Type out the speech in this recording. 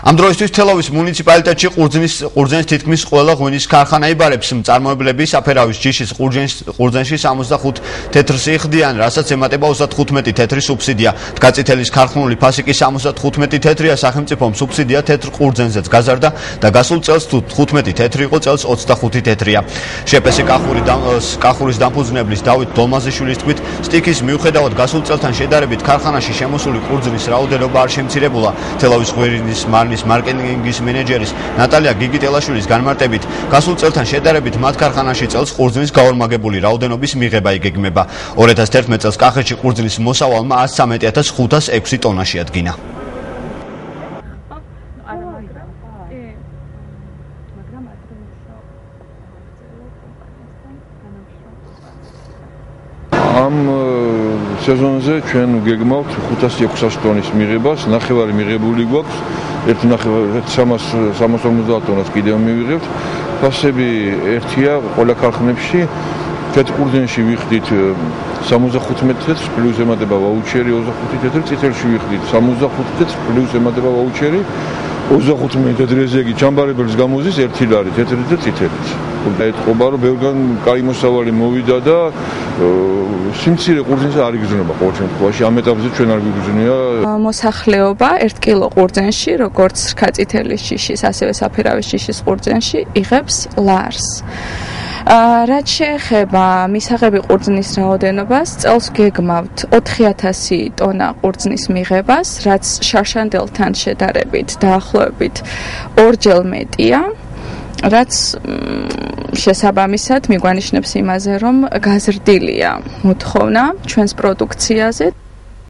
ამ დროისთვის თელავის მუნიციპალიტეტში ყურძენის თითქმის ყველა ღვინის ქარხანა იბარებს. მწარმოებლები საფერავის ჯიშის ყურძენში 65 თეთრს იხდიან, რასაც ემატება 35 თეთრი სუბსიდია. დგაწითელის ქარხნული ფასი კი 75 თეთრია, სახელმწიფომ სუბსიდია თეთრ ყურძენზეც გაზარდა და გასულ წელს თუ 15 თეთრი იყო, წელს 25 თეთრია. შეპესი კახურის დამფუძნებლის დავით დოლმაზიშვილის თქმით, სტიქის მიუხედავად გასულ წელთან შედარებით ქარხანაში შემოსული ყურძნის რაოდენობა არ შემცირებულა. თელავის ღვინის მარნის მარკეტინგის მენეჯერის ნატალია გიგიტელაშვილის განმარტებით, გასულ წელთან შედარებით მათ ქარხანაში წელს ყურძნის გაორმაგებული რაოდენობის მიღება იგეგმება. 2011 წელს კახეთში ყურძნის მოსავალმა 113.506 ტონაში ადგინა. ამ სეზონზე ჩვენ გეგმავთ 500-600 ტონის მიღებას, ნახევარი მიღებული გვაქვს, 350 ტონას კიდევ მივიღებთ. ფასები ერთია ყველა ქარხნებში. თეთრ ყურძენში ვიხდით 75 თეთრს პლუს ემატება ვაუჩერი 25 თეთრი, წითელში ვიხდით 65 თეთრს პლუს ემატება ვაუჩერი 25 თეთრზე იგი ჩამბარებელს გამოზის 1 ლარი თეთრი და წითელიც. ეთყობა რომ ბევრგან კაი მოსავალი მოვიდა და სიმცირე ყურძენს არ იგრძნობა ყოველ შემთხვევაში, ამ ეტაპზე ჩვენ არ გვიგრძნია. მოსახლეობა 1 კილო ყურძენში, როგორც რქაწითელის ჯიშის, ასევე საფერავის ჯიშის ყურძენში იღებს ლარს. რაც შეეხება მისაღები ყურძნის რაოდენობას, წელს გეგმავთ 4000 ტონა ყურძნის მიღებას, რაც შარშანდელთან შედარებით დაახლოებით 2-ჯერ მეტია. რაც შესაბამისად მიგვანიშნებს იმაზე, რომ გაზრდილია მოთხოვნა ჩვენს პროდუქციაზე.